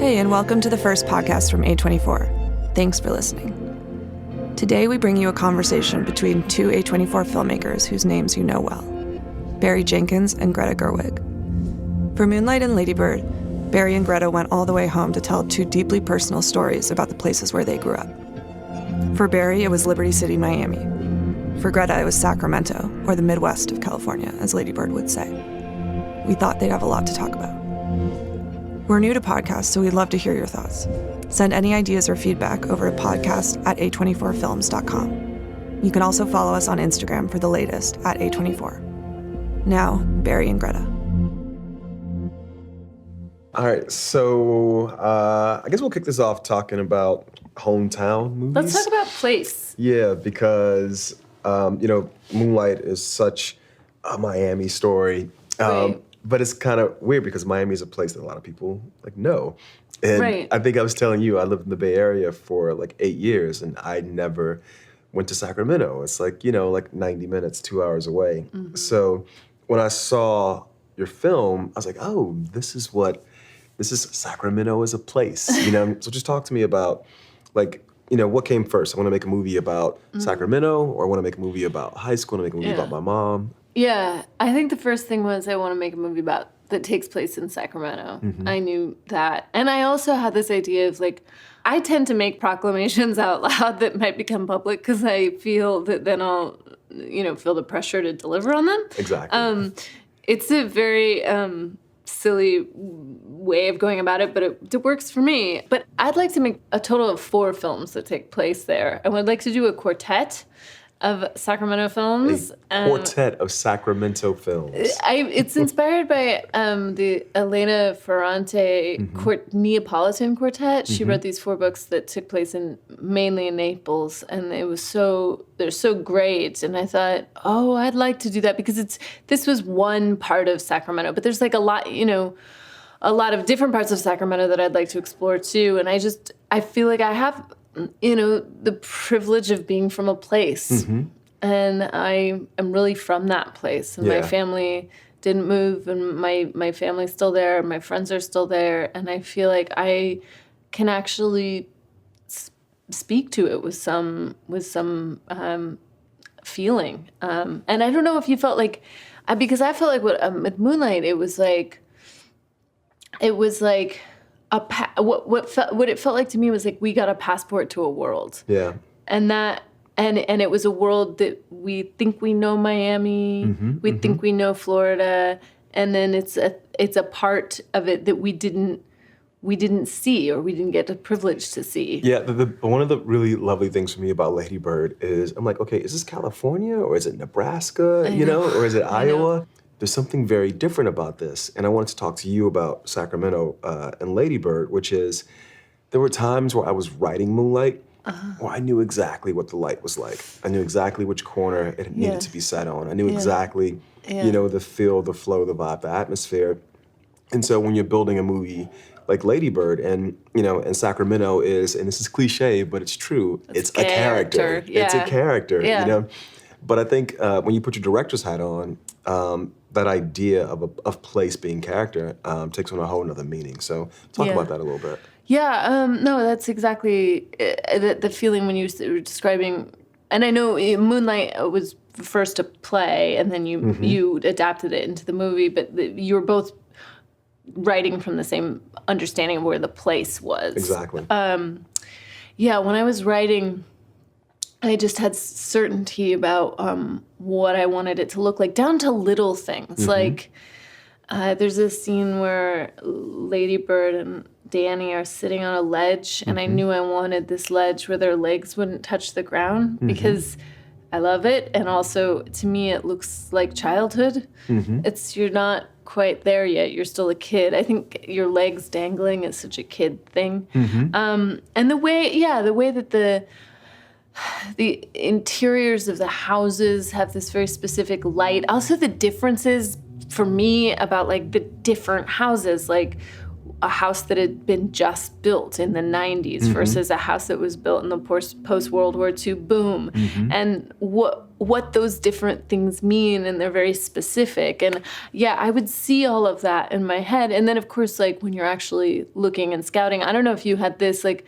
Hey, and welcome to the first podcast from A24. Thanks for listening. Today we bring you a conversation between two A24 filmmakers whose names you know well, Barry Jenkins and Greta Gerwig. For Moonlight and Ladybird, Barry and Greta went all the way home to tell two deeply personal stories about the places where they grew up. For Barry, it was Liberty City, Miami. For Greta, it was Sacramento, or the Midwest of California, as Ladybird would say. We thought they'd have a lot to talk about. We're new to podcasts, so we'd love to hear your thoughts. Send any ideas or feedback over to podcast@a24films.com. You can also follow us on Instagram for the latest at A24. Now, Barry and Greta. All right, so I guess we'll kick this off talking about hometown movies. Let's talk about place. Yeah, because, Moonlight is such a Miami story. Right. But it's kind of weird because Miami is a place that a lot of people know. And right. I think I was telling you, I lived in the Bay Area for like 8 years and I never went to Sacramento. It's like, 90 minutes, 2 hours away. Mm-hmm. So when I saw your film, I was like, oh, this is Sacramento as a place, So just talk to me about what came first? I want to make a movie about Sacramento, or I want to make a movie about high school, I want to make a movie about my mom. Yeah, I think the first thing was I want to make a movie that takes place in Sacramento. Mm-hmm. I knew that. And I also had this idea of I tend to make proclamations out loud that might become public because I feel that then I'll, feel the pressure to deliver on them. Exactly. It's a very silly way of going about it, but it works for me. But I'd like to make a total of 4 films that take place there. I would like to do a quartet of Sacramento films. A quartet of Sacramento films. It's inspired by the Elena Ferrante Neapolitan Quartet. She wrote these 4 books that took place mainly in Naples, and they're so great. And I thought, I'd like to do that because this was one part of Sacramento, but there's a lot of different parts of Sacramento that I'd like to explore too. And I feel like I have the privilege of being from a place. Mm-hmm. And I am really from that place. And my family didn't move, and my family's still there, my friends are still there, and I feel like I can actually speak to it with some feeling. And I don't know if you felt because I felt like with Moonlight, it was like what it felt like to me was we got a passport to a world. Yeah. And it was a world that we think we know Miami, think we know Florida, and then it's a part of it that we didn't see, or we didn't get the privilege to see. Yeah, one of the really lovely things for me about Lady Bird is I'm like, okay, is this California or is it Nebraska, or is it Iowa? There's something very different about this. And I wanted to talk to you about Sacramento and Lady Bird, which is there were times where I was writing Moonlight where I knew exactly what the light was like. I knew exactly which corner it needed to be set on. I knew exactly, the feel, the flow, the vibe, the atmosphere. And so when you're building a movie like Lady Bird, and Sacramento is, and this is cliche, but it's true, it's a character. Yeah. It's a character, But I think when you put your director's hat on, that idea of place being character takes on a whole nother meaning. So talk about that a little bit. Yeah, no, that's exactly the feeling when you were describing, and I know Moonlight was first a play, and then you adapted it into the movie, but you were both writing from the same understanding of where the place was. Exactly. When I was writing, I just had certainty about what I wanted it to look like, down to little things. There's a scene where Lady Bird and Danny are sitting on a ledge, and I knew I wanted this ledge where their legs wouldn't touch the ground because I love it, and also to me it looks like childhood. You're not quite there yet. You're still a kid. I think your legs dangling is such a kid thing. And the way that the interiors of the houses have this very specific light. Also the differences for me about the different houses, a house that had been just built in the 90s versus a house that was built in the post-World War II boom. And what what those different things mean, and they're very specific. And yeah, I would see all of that in my head. And then of course, like when you're actually looking and scouting, I don't know if you had this, like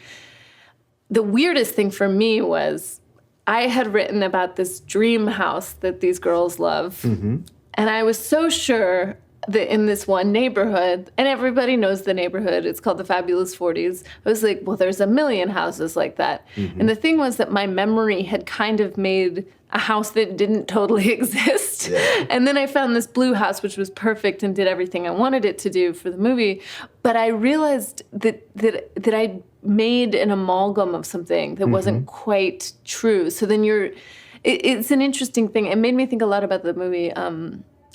the weirdest thing for me was I had written about this dream house that these girls love. Mm-hmm. And I was so sure that in this one neighborhood, and everybody knows the neighborhood, it's called the Fabulous 40s. I was like, well, there's a million houses like that. Mm-hmm. And the thing was that my memory had kind of made a house that didn't totally exist. Yeah. And then I found this blue house, which was perfect and did everything I wanted it to do for the movie. But I realized that I made an amalgam of something that wasn't quite true. So then it's an interesting thing. It made me think a lot about the movie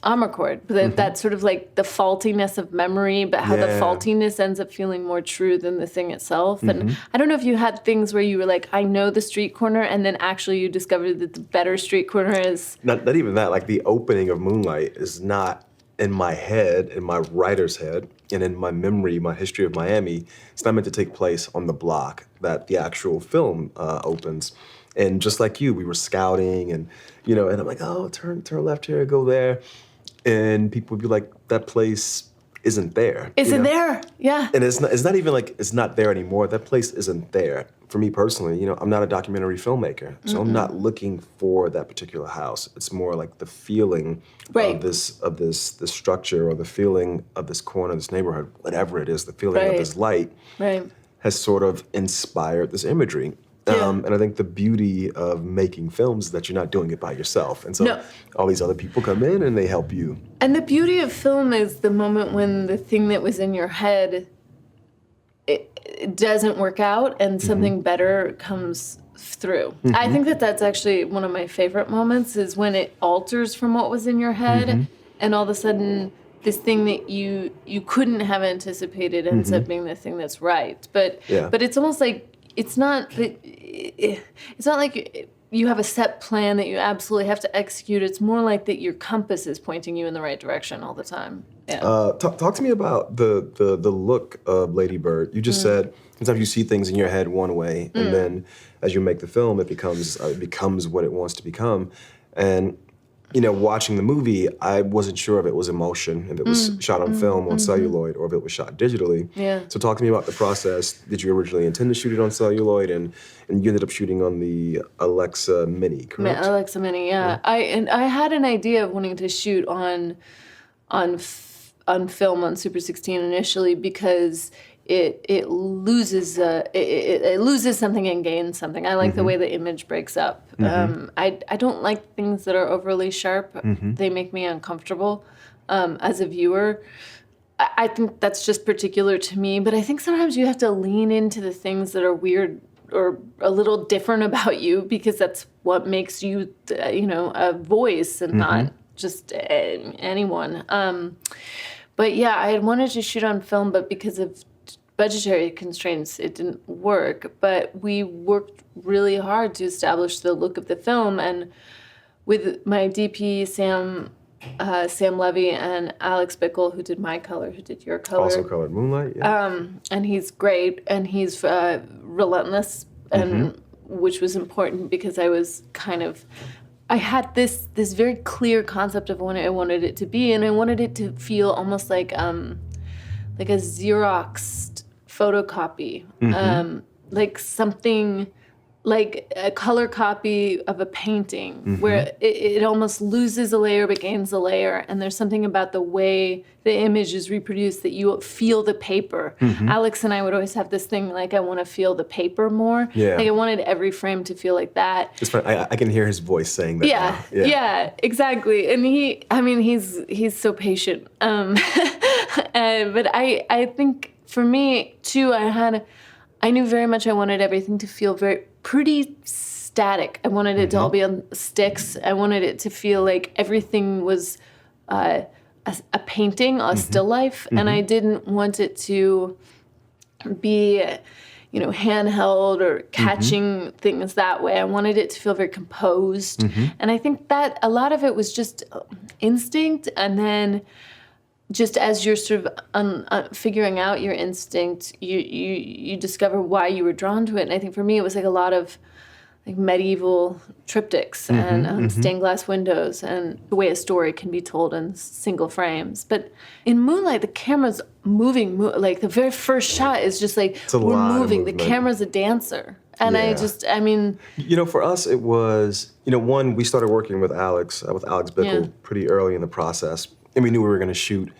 Amarcord, that sort of like the faultiness of memory, but how the faultiness ends up feeling more true than the thing itself. And I don't know if you had things where you were like, I know the street corner, and then actually you discovered that the better street corner is... Not even that, like the opening of Moonlight is not in my head, in my writer's head, and in my memory, my history of Miami. It's not meant to take place on the block that the actual film opens. And just like you, we were scouting and, and I'm like, oh, turn left here, go there. And people would be like, that place isn't there. Isn't there? Yeah. And it's not even like it's not there anymore. That place isn't there. For me personally, I'm not a documentary filmmaker, so I'm not looking for that particular house. It's more like the feeling of this structure, or the feeling of this corner, this neighborhood, whatever it is, the feeling of this light has sort of inspired this imagery. And I think the beauty of making films is that you're not doing it by yourself. And so all these other people come in and they help you. And the beauty of film is the moment when the thing that was in your head, it doesn't work out and something better comes through. I think that's actually one of my favorite moments, is when it alters from what was in your head and all of a sudden this thing that you couldn't have anticipated ends up being the thing that's right. But it's almost like it's not like you have a set plan that you absolutely have to execute. It's more like that your compass is pointing you in the right direction all the time. Yeah. Talk to me about the look of Lady Bird. You just said sometimes you see things in your head one way, and then as you make the film, it becomes what it wants to become. And watching the movie, I wasn't sure if it was emotion, if it was shot on film, on celluloid, or if it was shot digitally. Yeah. So talk to me about the process. Did you originally intend to shoot it on celluloid, and you ended up shooting on the Alexa Mini, correct? Alexa Mini, yeah. I had an idea of wanting to shoot on film on Super 16 initially because it loses something and gains something. I like the way the image breaks up. I don't like things that are overly sharp. They make me uncomfortable as a viewer. I think that's just particular to me, but I think sometimes you have to lean into the things that are weird or a little different about you, because that's what makes you, a voice and not just anyone. But yeah, I had wanted to shoot on film, but because of budgetary constraints, it didn't work. But we worked really hard to establish the look of the film, and with my DP Sam Levy and Alex Bickle, who did my color, who did your color, also colored Moonlight. Yeah. And he's great, and he's relentless, and which was important because I had this very clear concept of what I wanted it to be, and I wanted it to feel almost like a Xeroxed photocopy, like something like a color copy of a painting, where it almost loses a layer but gains a layer, and there's something about the way the image is reproduced that you feel the paper. Alex and I would always have this thing, like, I want to feel the paper more. Yeah. Like, I wanted every frame to feel like that. It's funny. I can hear his voice saying that now. Yeah, exactly. And he's so patient. But I think for me too, I knew very much I wanted everything to feel pretty static. I wanted it to all be on sticks. I wanted it to feel like everything was a painting, a still life, and I didn't want it to be, handheld or catching things that way. I wanted it to feel very composed, and I think that a lot of it was just instinct, and then just as you're sort of figuring out your instinct, you discover why you were drawn to it. And I think for me, it was like a lot of medieval triptychs and stained glass windows and the way a story can be told in single frames. But in Moonlight, the camera's moving. Like the very first shot is just like we're moving. The camera's a dancer. And for us, it was, one, we started working with Alex Bickle pretty early in the process. And we knew we were going to shoot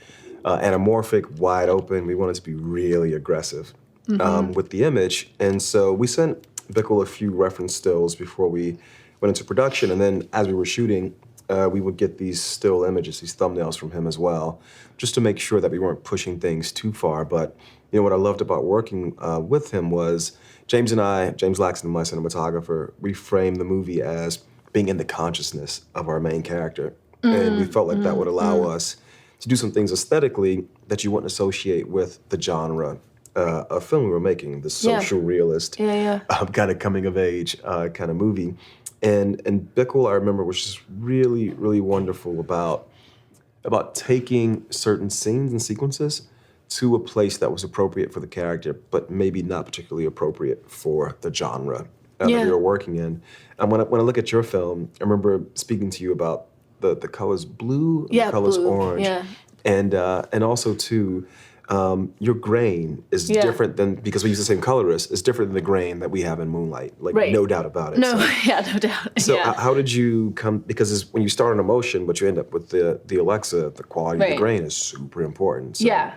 anamorphic, wide open. We wanted to be really aggressive with the image. And so we sent Bickle a few reference stills before we went into production. And then as we were shooting, we would get these still images, these thumbnails from him as well, just to make sure that we weren't pushing things too far. But what I loved about working with him was James Laxton, my cinematographer, we framed the movie as being in the consciousness of our main character. And we felt like that would allow us to do some things aesthetically that you wouldn't associate with the genre of film we were making, the social realist kind of coming of age kind of movie. And Bickle, I remember, was just really, really wonderful about taking certain scenes and sequences to a place that was appropriate for the character, but maybe not particularly appropriate for the genre that we were working in. And when I look at your film, I remember speaking to you about the colors blue and the colors orange. Yeah. And also, too, your grain is different than, because we use the same colorist, is different than the grain that we have in Moonlight. No doubt about it. No, no doubt. So how did you come, because when you start on emotion, but you end up with the Alexa, the quality of the grain is super important. So. Yeah.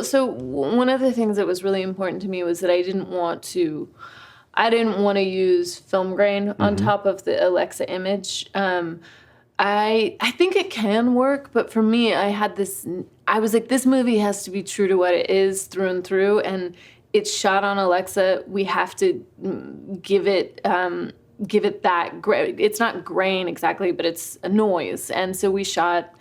So one of the things that was really important to me was that I didn't want to use film grain on top of the Alexa image. I think it can work, but for me, I was like, this movie has to be true to what it is through and through, and it's shot on Alexa. We have to give it that it's not grain exactly, but it's a noise. And so we shot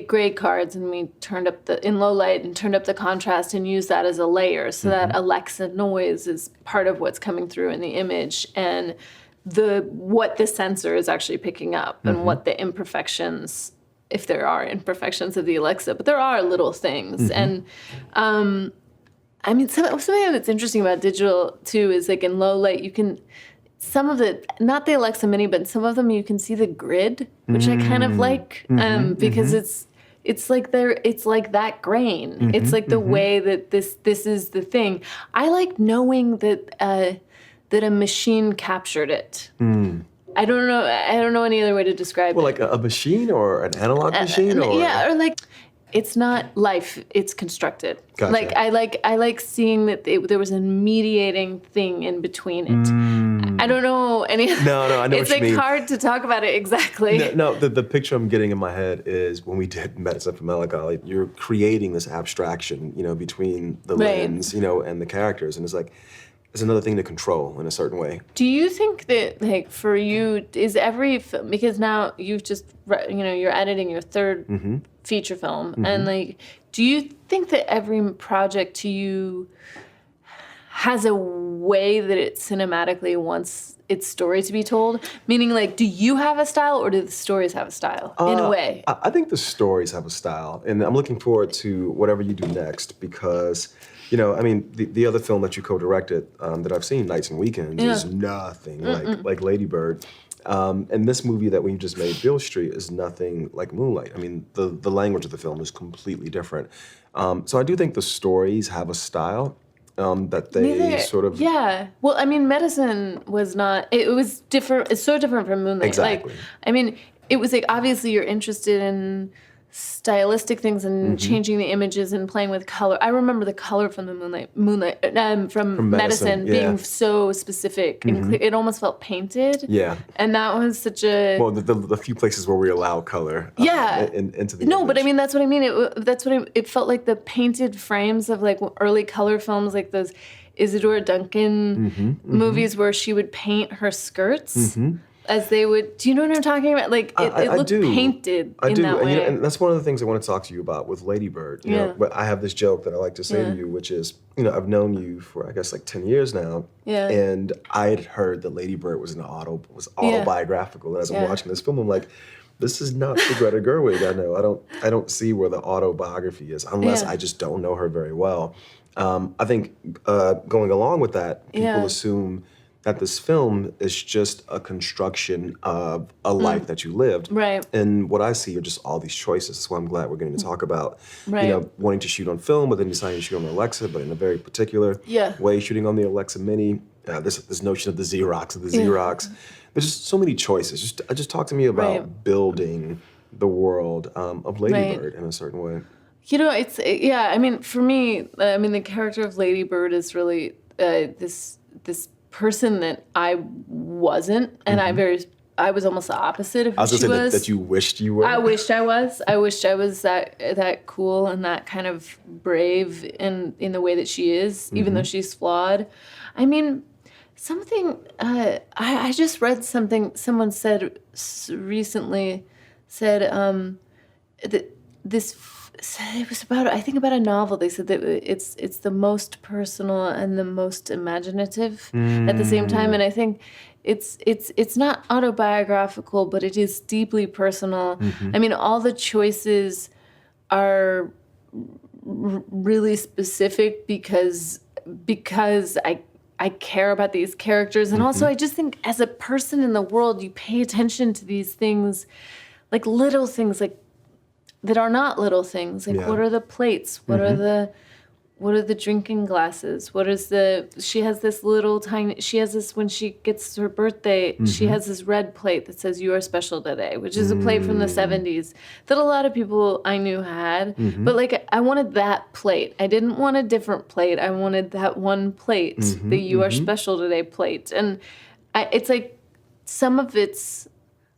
gray cards, and we turned up in low light and turned up the contrast and used that as a layer, so that Alexa noise is part of what's coming through in the image, and what the sensor is actually picking up, and what the imperfections, if there are imperfections of the Alexa, but there are little things. And something that's interesting about digital too is in low light you can, some of the, not the Alexa Mini, but some of them you can see the grid, which I kind of like, because it's like that grain. It's like the way that this is the thing. I like knowing that a machine captured it. I don't know any other way to describe it. Well, like a machine or an analog machine, or it's not life, it's constructed. Gotcha. I like seeing that there was a mediating thing in between it. I don't know any. No, I know what you mean. It's hard to talk about it exactly. No, the picture I'm getting in my head is when we did Medicine for Melancholy, you're creating this abstraction, between the lens, and the characters, and it's another thing to control in a certain way. Do you think that, for you, is every film, because now you've just, you're editing your third feature film, and do you think that every project to you has a way that it cinematically wants its story to be told? Meaning, do you have a style, or do the stories have a style, in a way? I think the stories have a style, and I'm looking forward to whatever you do next, because the other film that you co-directed that I've seen, Nights and Weekends, is nothing like Lady Bird. And this movie that we just made, Beale Street, is nothing like Moonlight. The language of the film is completely different. So I do think the stories have a style that they sort of... Yeah. Well, Medicine was not... It was different. It's so different from Moonlight. Exactly. It was obviously you're interested in stylistic things and changing the images and playing with color. I remember the color from the Moonlight from Medicine being so specific. And it almost felt painted. Yeah. And that was such a... Well, the few places where we allow color into the image. But that's what I mean. It felt like the painted frames of early color films, like those Isadora Duncan movies where she would paint her skirts. As they would, do you know what I'm talking about? It looked painted in that way. And that's one of the things I want to talk to you about with Lady Bird. But I have this joke that I like to say to you, which is, I've known you for, I guess, 10 years now. Yeah. And I had heard that Lady Bird was autobiographical. And as I'm watching this film, I'm like, this is not the Greta Gerwig I know. I don't see where the autobiography is, unless I just don't know her very well. I think going along with that, people assume that this film is just a construction of a life that you lived. Right. And what I see are just all these choices. That's why I'm glad we're getting to talk about, Right. you know, wanting to shoot on film, but then deciding to shoot on the Alexa, but in a very particular Yeah. way, shooting on the Alexa Mini. This notion of the Xerox, There's just so many choices. Just talk to me about Right. building the world of Lady Bird in a certain way. You know, I mean, for me, the character of Lady Bird is really this person that I wasn't, and I was almost the opposite of who she was. I was going to say that you wished you were. I wished I was. I wished I was that cool and that kind of brave in the way that she is, even though she's flawed. I mean, I just read something someone said recently, that it was about a novel. They said that it's the most personal and the most imaginative at the same time, and I think it's not autobiographical, but it is deeply personal. I mean, all the choices are really specific because I care about these characters, and also I just think as a person in the world, you pay attention to these things, like little things, like that are not little things. Like what are the plates? What are the drinking glasses? She has this when she gets her birthday, she has this red plate that says "You are special today," which is a plate from the 70s that a lot of people I knew had. But like, I wanted that plate. I didn't want a different plate. I wanted that one plate, the "You are special today" plate. And it's like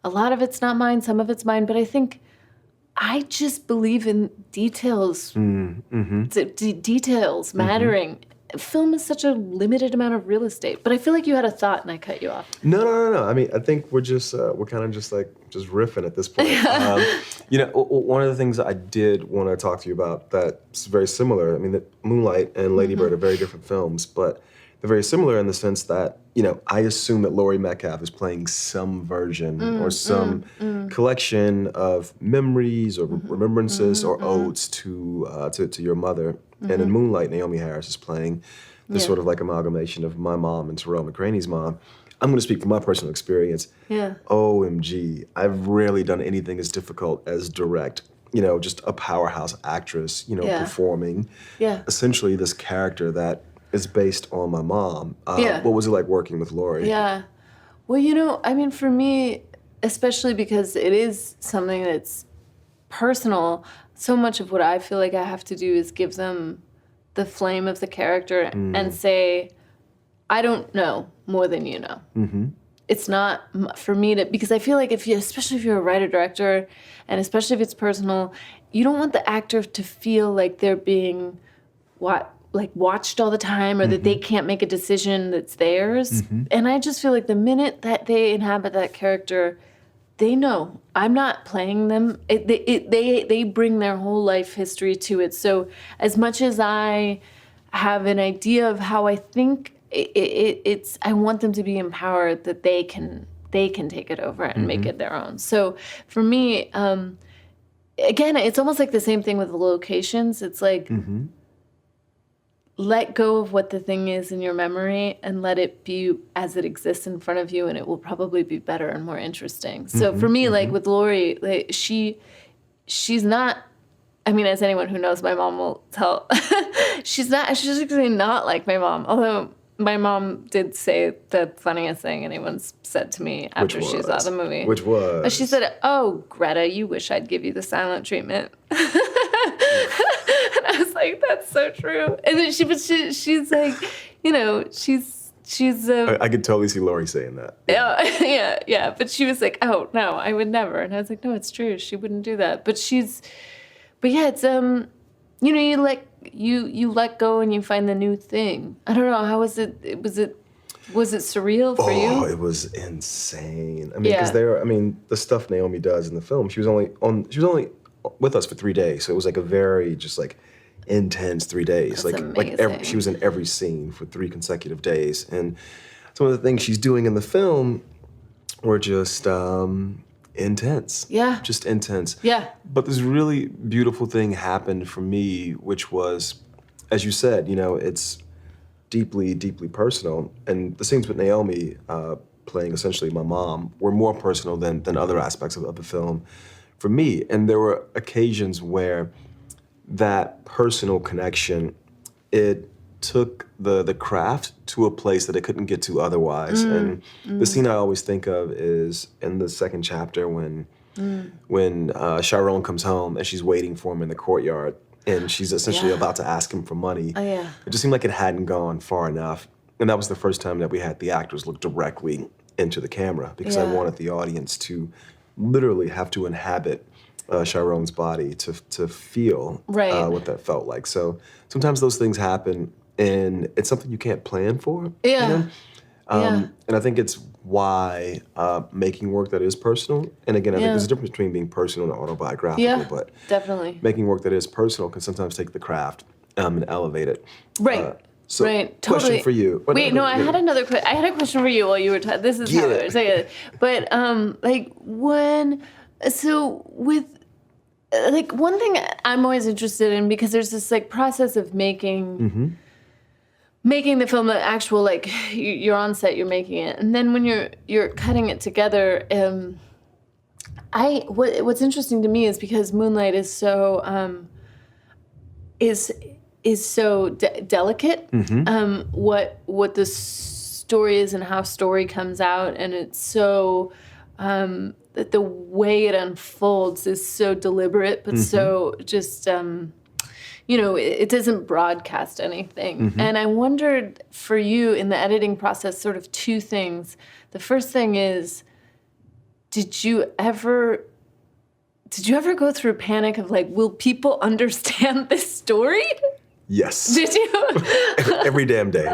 a lot of it's not mine, some of it's mine, but I think I just believe in details. Details mattering. Film is such a limited amount of real estate. But I feel like you had a thought and I cut you off. No. I mean, I think we're kind of just riffing at this point. You know, one of the things I did want to talk to you about that's very similar. I mean, Moonlight and Ladybird are very different films, but they're very similar in the sense that, you know, I assume that Laurie Metcalf is playing some version or some collection of memories or remembrances or odes to your mother. And in Moonlight, Naomi Harris is playing this sort of like amalgamation of my mom and Terrell McCraney's mom. I'm going to speak from my personal experience. Yeah. OMG, I've rarely done anything as difficult as direct. You know, just a powerhouse actress, you know, performing essentially this character that is based on my mom. What was it like working with Laurie? Yeah. Well, you know, I mean, for me, especially because it is something that's personal, so much of what I feel like I have to do is give them the flame of the character and say, I don't know more than you know. It's not for me to, because I feel like especially if you're a writer-director, and especially if it's personal, you don't want the actor to feel like they're being watched all the time, or that they can't make a decision that's theirs. And I just feel like the minute that they inhabit that character, they know I'm not playing them. They bring their whole life history to it. So as much as I have an idea of how I think, I want them to be empowered that they can take it over and make it their own. So for me, again, it's almost like the same thing with the locations. It's like, let go of what the thing is in your memory and let it be as it exists in front of you, and it will probably be better and more interesting. So for me, like with Laurie, like she's not, I mean, as anyone who knows my mom will tell, she's actually not like my mom. Although my mom did say the funniest thing anyone's said to me after she saw the movie. Which was? She said, "Oh, Greta, you wish I'd give you the silent treatment." And I was like, that's so true. And then she's like, you know, she's. I could totally see Laurie saying that. Yeah. But she was like, oh no, I would never. And I was like, no, it's true. She wouldn't do that. But yeah, it's you know, you let go and you find the new thing. I don't know, how was it? Was it surreal for you? Oh, it was insane. I mean, because the stuff Naomi does in the film, she was only with us for 3 days, so it was like a very just like intense 3 days. That's amazing. She was in every scene for 3 consecutive days, and some of the things she's doing in the film were just intense. Yeah. Just intense. Yeah. But this really beautiful thing happened for me, which was, as you said, you know, it's deeply, deeply personal. And the scenes with Naomi playing essentially my mom were more personal than other aspects of the film for me. And there were occasions where that personal connection, it took the craft to a place that it couldn't get to otherwise. And the scene I always think of is in the second chapter when Chiron comes home and she's waiting for him in the courtyard and she's essentially about to ask him for money. Oh, yeah. It just seemed like it hadn't gone far enough. And that was the first time that we had the actors look directly into the camera because I wanted the audience to literally have to inhabit Chiron's body to feel what that felt like. So sometimes those things happen and it's something you can't plan for. Yeah. You know? And I think it's why making work that is personal, and again, I think there's a difference between being personal and autobiographical, but definitely making work that is personal can sometimes take the craft and elevate it. Right. So, right. Question Totally. for you. Wait, no, I had another question. I had a question for you while you were talking. This is how I was saying it. But with one thing I'm always interested in, because there's this process of making the film an actual, you're on set, you're making it, and then when you're cutting it together, what's interesting to me is because Moonlight is so delicate, what the story is and how story comes out, and it's so that the way it unfolds is so deliberate, but so just it doesn't broadcast anything. And I wondered for you in the editing process, sort of two things. The first thing is, did you ever go through panic of will people understand this story? Yes. Did you? Every damn day.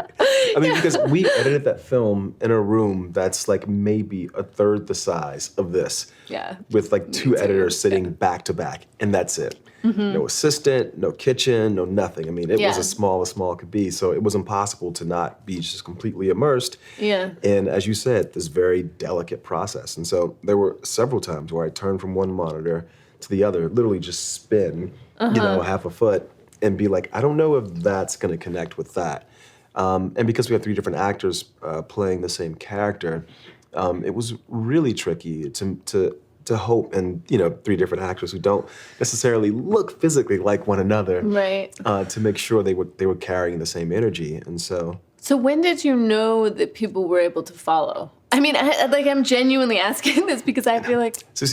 I mean, because we edited that film in a room that's maybe a third the size of this. Yeah. With two editors sitting back to back, and that's it. No assistant, no kitchen, no nothing. I mean, it was as small could be, so it was impossible to not be just completely immersed. Yeah. And as you said, this very delicate process. And so there were several times where I turned from one monitor to the other, literally just spin, half a foot, and be like, I don't know if that's going to connect with that. And because we have three different actors playing the same character, it was really tricky to hope, and three different actors who don't necessarily look physically like one another, right? To make sure they were carrying the same energy, and so. So when did you know that people were able to follow? I mean, I'm genuinely asking this because I feel like. So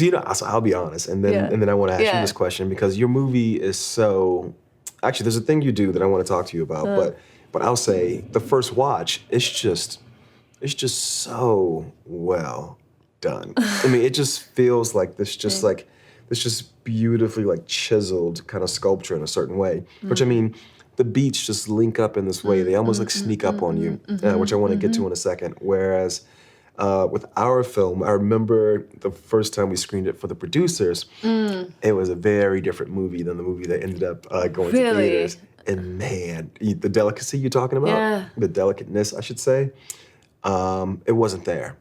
I'll be honest, and then I want to ask you this question because your movie is so. Actually, there's a thing you do that I want to talk to you about, but I'll say the first watch, it's just so well done. I mean, it just feels like this beautifully chiseled kind of sculpture in a certain way. Which I mean, the beats just link up in this way. They almost sneak up on you, which I want to get to in a second. Whereas with our film, I remember the first time we screened it for the producers, it was a very different movie than the movie that ended up going to theaters. And man, the delicacy you're talking about, the delicateness, I should say, it wasn't there.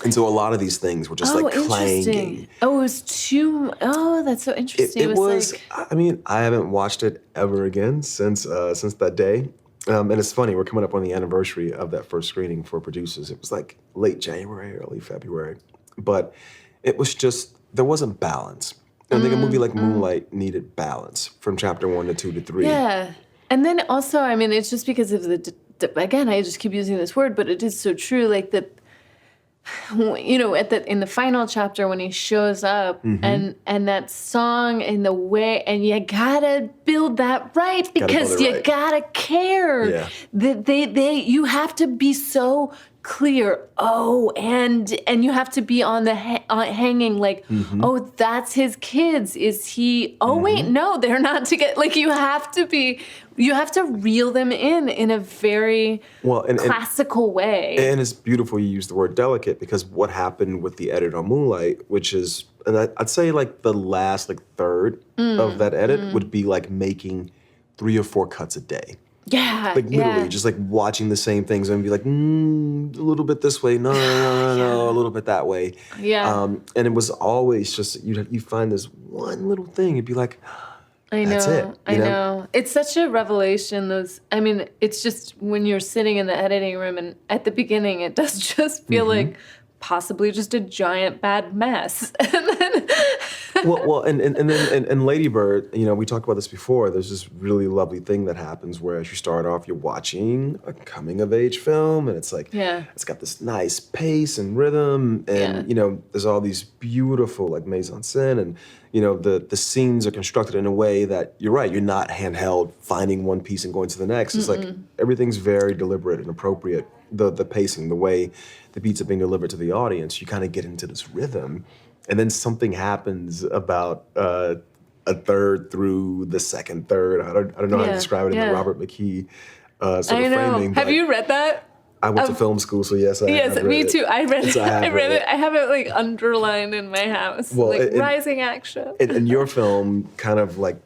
And so a lot of these things were just clanging. Oh, it was too. Oh, that's so interesting. It was. I mean, I haven't watched it ever again since that day. And it's funny, we're coming up on the anniversary of that first screening for producers. It was late January, early February. But it was just, there wasn't balance. And I think a movie like Moonlight needed balance from chapter 1 to 2 to 3. Yeah. And then also, I mean, it's just because of again, I just keep using this word, but it is so true, in the final chapter when he shows up and that song and the way, and you gotta build that right because you gotta care. Yeah. You have to be so clear. Oh, and you have to be on the hanging oh, that's his kids. Is he? Oh, wait, no, they're not together. You have to reel them in a very classical way. And it's beautiful you use the word delicate because what happened with the edit on Moonlight, which is, and I'd say the last third of that edit would be making 3 or 4 cuts a day. Yeah. Literally, just watching the same things and be a little bit this way, no, a little bit that way. Yeah. And it was always just, you find this one little thing, you'd be like, I know. That's it. I know. It's such a revelation. It's just when you're sitting in the editing room, and at the beginning, it does just feel like possibly just a giant bad mess. And then and Lady Bird, we talked about this before. There's this really lovely thing that happens where as you start off, you're watching a coming of age film, and it's like, it's got this nice pace and rhythm, and there's all these beautiful like mise en scène, and the scenes are constructed in a way that you're right. You're not handheld, finding one piece and going to the next. It's like everything's very deliberate and appropriate. The pacing, the way the beats are being delivered to the audience, you kind of get into this rhythm. And then something happens about a third through the second third. I don't know how to describe it in the Robert McKee sort of framing. Have you read that? I went to film school, so yes, I have read me it. too. I read it. I read it. I have it like underlined in my house. Well, rising action. And your film kind of like,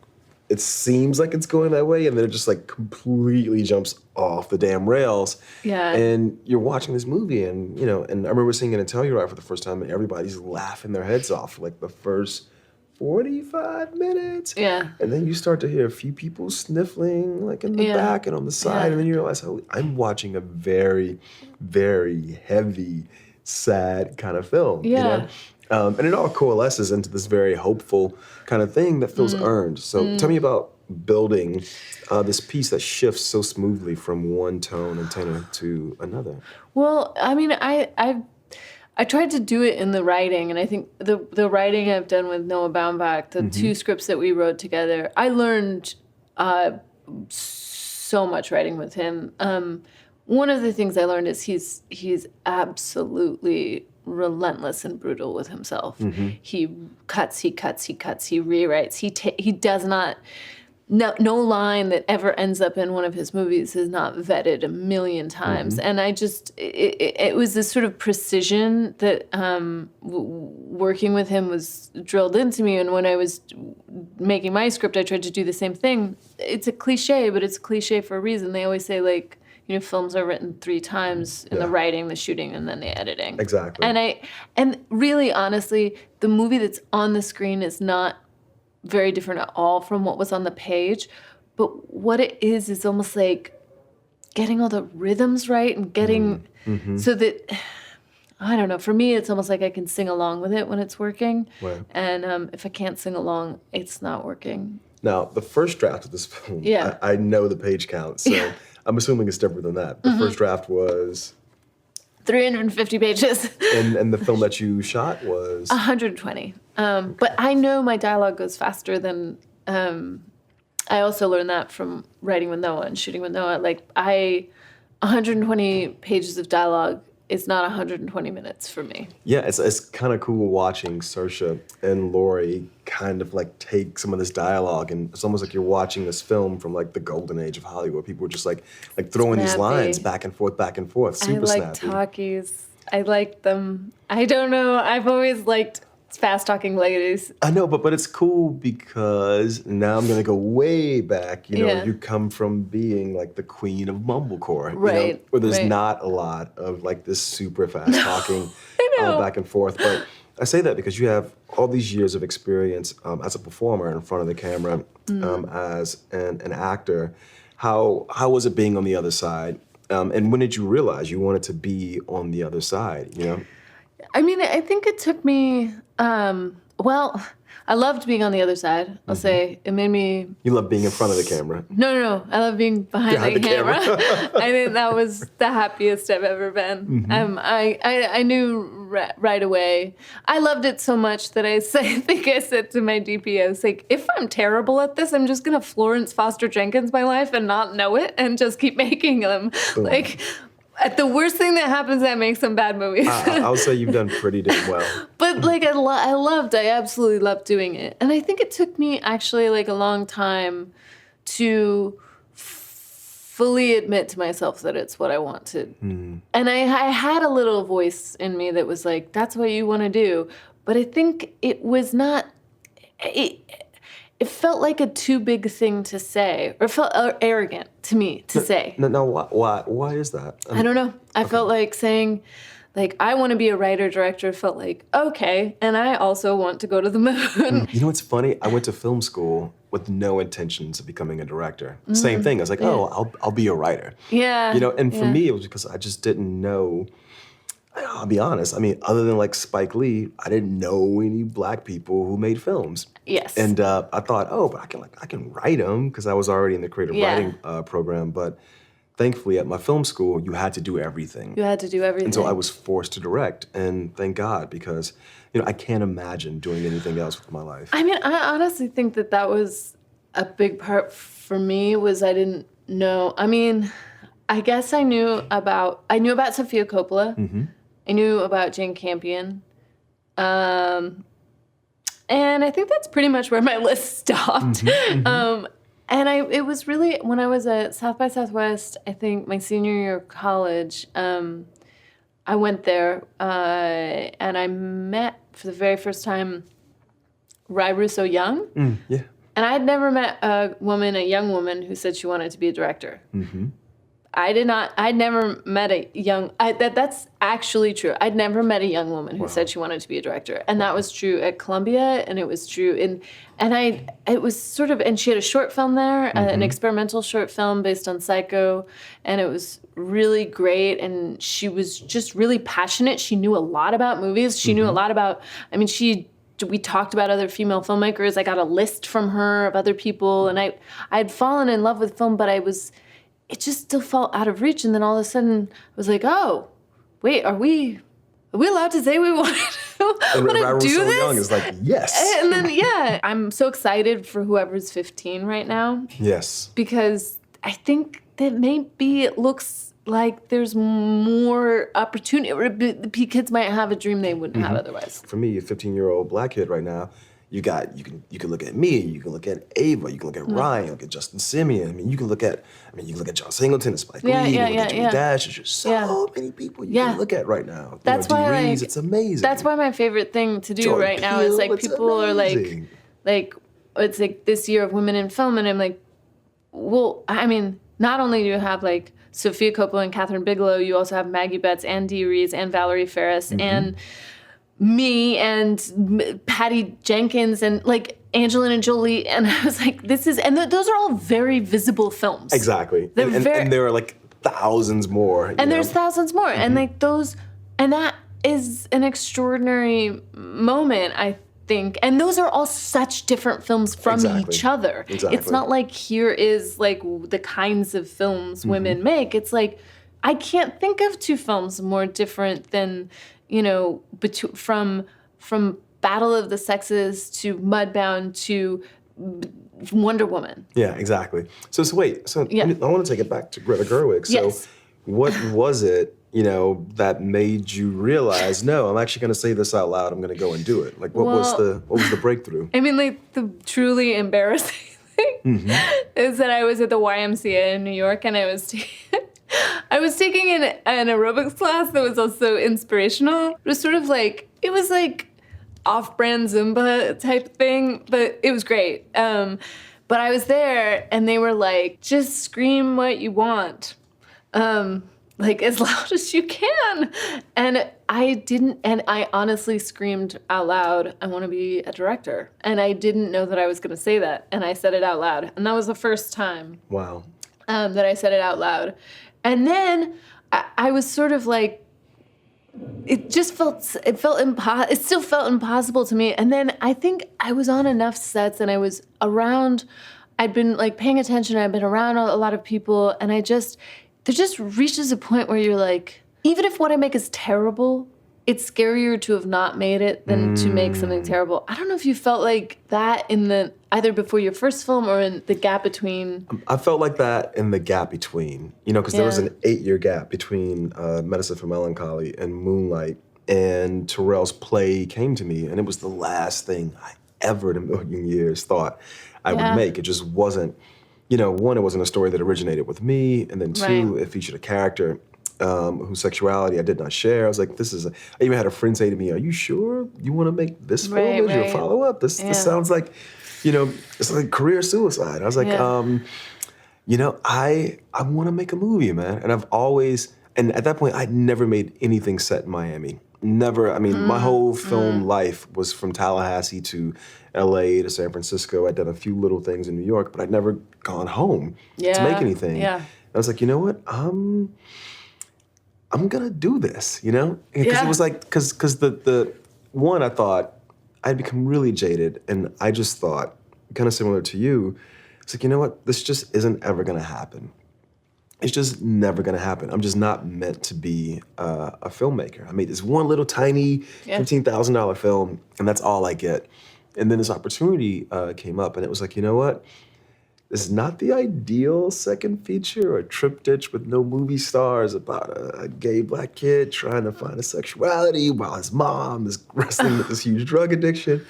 it seems like it's going that way, and then it just like completely jumps off the damn rails. Yeah. And you're watching this movie, and and I remember seeing it in Telluride for the first time, and everybody's laughing their heads off for like the first 45 minutes. Yeah. And then you start to hear a few people sniffling like in the back and on the side, and then you realize, oh, I'm watching a very, very heavy, sad kind of film. Yeah. And it all coalesces into this very hopeful kind of thing that feels earned. So tell me about building this piece that shifts so smoothly from one tone and tenor to another. Well, I tried to do it in the writing, and I think the writing I've done with Noah Baumbach, the two scripts that we wrote together, I learned so much writing with him. One of the things I learned is he's absolutely relentless and brutal with himself. He cuts, he rewrites. He does not. No line that ever ends up in one of his movies is not vetted a million times. And I just, it was this sort of precision that working with him was drilled into me. And when I was making my script, I tried to do the same thing. It's a cliche, but it's a cliche for a reason. They always say, like, films are written 3 times in the writing, the shooting, and then the editing. Exactly. And really, honestly, the movie that's on the screen is not very different at all from what was on the page. But what it is almost like getting all the rhythms right and getting so that, I don't know, for me, it's almost like I can sing along with it when it's working. Right. And if I can't sing along, it's not working. Now, the first draft of this film, Yeah. I know the page count, so I'm assuming it's different than that. The first draft was 350 pages. and the film that you shot was 120. But I know my dialogue goes faster than. I also learned that from writing with Noah and shooting with Noah. 120 pages of dialogue is not 120 minutes for me. Yeah, it's kind of cool watching Saoirse and Laurie kind of like take some of this dialogue, and it's almost like you're watching this film from like the golden age of Hollywood. People were just like throwing these lines back and forth, super snappy. I like talkies. I like them. I don't know. I've always liked fast-talking ladies. I know, but it's cool because now I'm going to go way back. You come from being like the queen of mumblecore, right? Where there's not a lot of like this super fast-talking back and forth. But I say that because you have all these years of experience as a performer in front of the camera, as an actor. How was it being on the other side? And when did you realize you wanted to be on the other side, I mean, I think it took me, I loved being on the other side. I'll say it made me... You love being in front of the camera. No. I love being behind the camera. I think that was the happiest I've ever been. I knew right away. I loved it so much that I think I said to my DP, I was like, if I'm terrible at this, I'm just going to Florence Foster Jenkins my life and not know it and just keep making them. At the worst thing that happens, I make some bad movies. I'll say you've done pretty damn well. But I absolutely loved doing it. And I think it took me actually a long time to fully admit to myself that it's what I wanted. And I had a little voice in me that was like, that's what you want to do. But I think it was not... It felt like a too big thing to say, or it felt arrogant to me to say. No, why is that? I don't know. I felt like saying, like, I want to be a writer-director felt like, okay, and I also want to go to the moon. You know what's funny? I went to film school with no intentions of becoming a director. Same thing. I was like, I'll be a writer. Yeah. You know, and for me, it was because I just didn't know. I'll be honest. I mean, other than like Spike Lee, I didn't know any Black people who made films. Yes. And I thought, but I can write them because I was already in the creative writing program. But thankfully, at my film school, you had to do everything. You had to do everything. And so I was forced to direct, and thank God, because I can't imagine doing anything else with my life. I mean, I honestly think that was a big part for me. Was I didn't know. I mean, I guess I knew about Sofia Coppola. Mm-hmm. I knew about Jane Campion. And I think that's pretty much where my list stopped. Mm-hmm, mm-hmm. And it was really, when I was at South by Southwest, I think my senior year of college, I went there and I met for the very first time Rai Russo-Young. Yeah. And I had never met a young woman who said she wanted to be a director. Mm-hmm. I'd never met a young, that's actually true. I'd never met a young woman who said she wanted to be a director. And that was true at Columbia, and it was true it was sort of, and she had a short film there, an experimental short film based on Psycho, and it was really great, and she was just really passionate. She knew a lot about movies. She knew a lot about, we talked about other female filmmakers. I got a list from her of other people, and I had fallen in love with film, but it just still felt out of reach. And then all of a sudden, I was like, oh, wait, are we allowed to say we want to do this? Young is like, yes. And then, I'm so excited for whoever's 15 right now. Yes. Because I think that maybe it looks like there's more opportunity. Kids might have a dream they wouldn't have otherwise. For me, a 15-year-old Black kid right now, you can look at me, you can look at Ava, you can look at Ryan, look at Justin Simeon. You can look at John Singleton and Spike Lee, you can look at Jimmy Dash. There's just so many people you can look at right now. That's why Reeves, it's amazing. That's why my favorite thing to do Jordan right now Peele, is like people amazing. are like it's like this year of women in film, and I'm like, well, I mean, not only do you have like Sofia Coppola and Catherine Bigelow, you also have Maggie Betts and Dee Rees and Valerie Ferris and me and Patty Jenkins and like Angelina Jolie, and I was like, those are all very visible films. Exactly. And there are like thousands more. And there's thousands more. And like and that is an extraordinary moment, I think. And those are all such different films from each other. Exactly. It's not like here is like the kinds of films women make. It's like, I can't think of two films more different than, from Battle of the Sexes to Mudbound to Wonder Woman. Yeah, exactly. So wait. I want to take it back to Greta Gerwig. So yes. What was it, that made you realize, no, I'm actually going to say this out loud. I'm going to go and do it. Like, what was the breakthrough? I mean, like, the truly embarrassing thing is that I was at the YMCA in New York, and I was taking an aerobics class that was also inspirational. It was sort of like, off-brand Zumba type thing, but it was great. But I was there, and they were like, just scream what you want. Like, as loud as you can. And I didn't, and I honestly screamed out loud, I want to be a director. And I didn't know that I was going to say that, and I said it out loud. And that was the first time. Wow. That I said it out loud. And then I was sort of like, it still felt impossible to me. And then I think I was on enough sets, and I was around, I'd been like paying attention, I'd been around a lot of people, and there just reaches a point where you're like, even if what I make is terrible, it's scarier to have not made it than to make something terrible. I don't know if you felt like that either before your first film or in the gap between. I felt like that in the gap between, because there was an 8-year gap between Medicine for Melancholy and Moonlight, and Terrell's play came to me, and it was the last thing I ever in a million years thought I would make. It just wasn't, one, it wasn't a story that originated with me, and then two, it featured a character whose sexuality I did not share. I was like, I even had a friend say to me, are you sure you want to make this film as your follow-up? This sounds like, it's like career suicide. I was like, I want to make a movie, man. And I've always, And at that point, I'd never made anything set in Miami. Never. I mean, my whole film life was from Tallahassee to LA to San Francisco. I'd done a few little things in New York, but I'd never gone home to make anything. Yeah. I was like, you know what? I'm gonna do this, you know? Because it was like, because the one, I thought, I'd become really jaded, and I just thought, kind of similar to you, it's like, you know what? This just isn't ever gonna happen. It's just never gonna happen. I'm just not meant to be a filmmaker. I made this one little tiny $15,000 film, and that's all I get. And then this opportunity came up, and it was like, you know what? This is not the ideal second feature or triptych with no movie stars about a gay black kid trying to find a sexuality while his mom is wrestling with this huge drug addiction.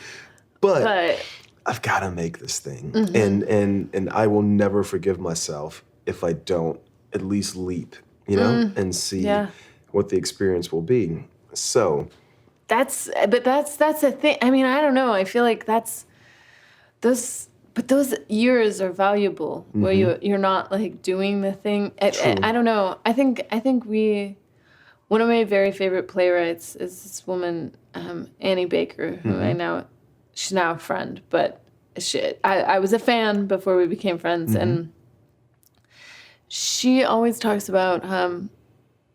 But I've got to make this thing. And I will never forgive myself if I don't at least leap, you know, and see what the experience will be. So that's a thing. I mean, I don't know. I feel like those years are valuable where you're not like doing the thing. I don't know. I think one of my very favorite playwrights is this woman, Annie Baker, who she's now a friend, but I was a fan before we became friends, and she always talks about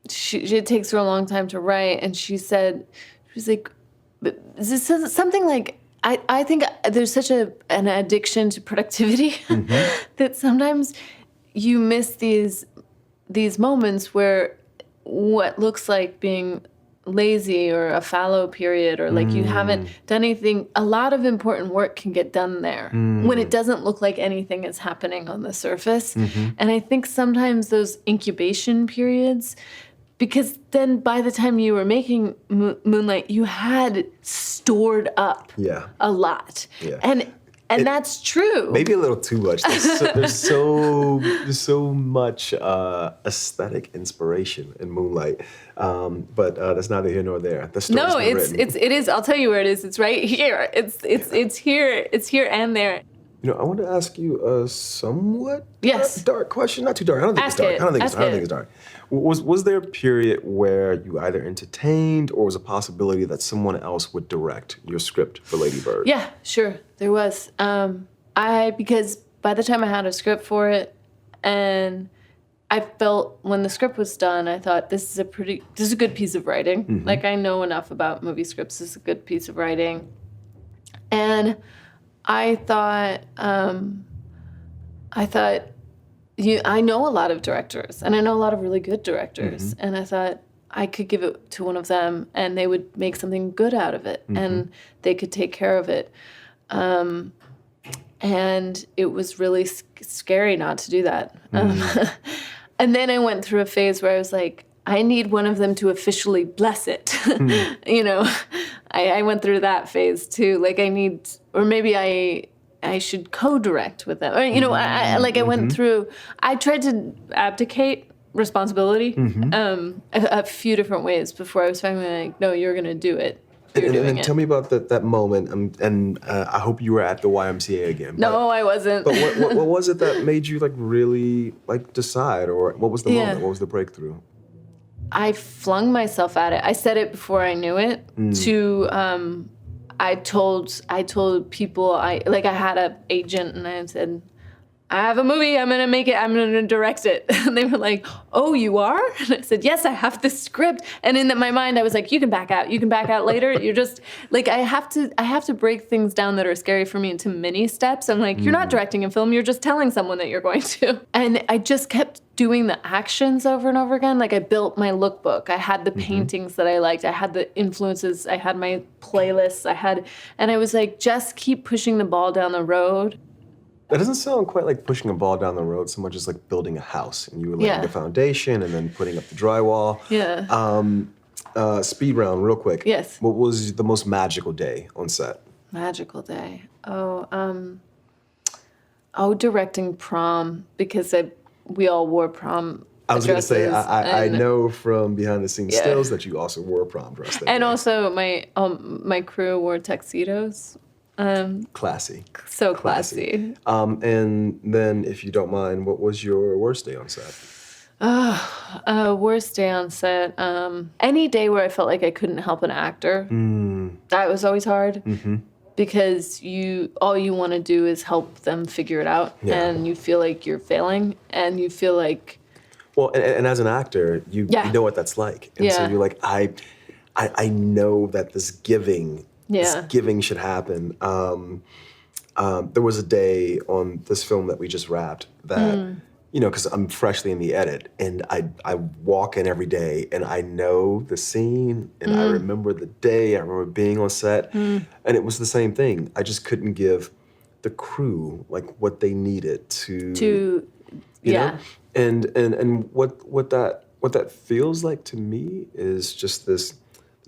it takes her a long time to write, and she was like, is this something like, I think there's such an addiction to productivity that sometimes you miss these moments where what looks like being lazy or a fallow period or like you haven't done anything, a lot of important work can get done there when it doesn't look like anything is happening on the surface. And I think sometimes those incubation periods, because then by the time you were making Moonlight, you had stored up a lot. Yeah. And that's true. Maybe a little too much. There's so much aesthetic inspiration in Moonlight, but that's neither here nor there. The story's been written. It is. I'll tell you where it is. It's right here. It's here. It's here and there. You know, I want to ask you a somewhat dark question. Not too dark. I don't think it's dark. I don't think it's dark. Was there a period where you either entertained or was a possibility that someone else would direct your script for Lady Bird? Yeah, sure. There was. Because by the time I had a script for it, and I felt when the script was done, I thought this is a good piece of writing. Like I know enough about movie scripts. This is a good piece of writing, and I thought I know a lot of directors, and I know a lot of really good directors, and I thought I could give it to one of them, and they would make something good out of it, and they could take care of it. And it was really scary not to do that. And then I went through a phase where I was like, I need one of them to officially bless it. You know, I went through that phase too. Like or maybe I should co-direct with them. Or, you know, I went through, I tried to abdicate responsibility a few different ways before I was finally like, no, you're going to do it. And tell me about that moment, and I hope you were at the YMCA again. No, I wasn't. But what was it that made you like really like decide, or what was the moment? What was the breakthrough? I flung myself at it. I said it before I knew it. I told people I had an agent, and I said, I have a movie, I'm gonna make it, I'm gonna direct it. And they were like, oh, you are? And I said, yes, I have this script. And in my mind, I was like, you can back out later. You're just, like, I have to break things down that are scary for me into mini steps. I'm like, you're not directing a film, you're just telling someone that you're going to. And I just kept doing the actions over and over again. Like I built my lookbook, I had the paintings that I liked, I had the influences, I had my playlists, and I was like, just keep pushing the ball down the road. That doesn't sound quite like pushing a ball down the road so much as like building a house, and you were laying the foundation and then putting up the drywall. Yeah. Speed round, real quick. Yes. What was the most magical day on set? Magical day. Directing prom, because we all wore prom. I was going to say, I know from behind the scenes stills that you also wore a prom dress. That and day. Also my crew wore tuxedos. Classy. So classy. And then, if you don't mind, what was your worst day on set? Worst day on set. Any day where I felt like I couldn't help an actor. That was always hard. Because all you want to do is help them figure it out. Yeah. And you feel like you're failing. And you feel like... Well, and as an actor, you know what that's like. And so you're like, I know that this giving should happen. There was a day on this film that we just wrapped that, because I'm freshly in the edit, and I walk in every day, and I know the scene, and I remember the day, I remember being on set, and it was the same thing. I just couldn't give the crew like what they needed to you know? And what that feels like to me is just this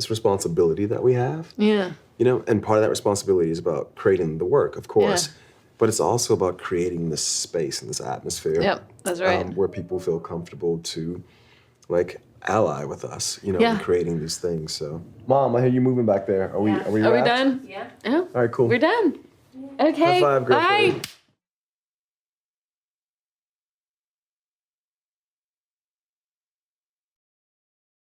responsibility that we have. Yeah. And part of that responsibility is about creating the work, of course. Yeah. But it's also about creating this space and this atmosphere. Yep, that's right. Where people feel comfortable to, like, ally with us, in creating these things. So, Mom, I hear you moving back there. Are we Are we done? Yeah. Yeah. All right, cool. We're done. Okay. High five, Greta. Bye.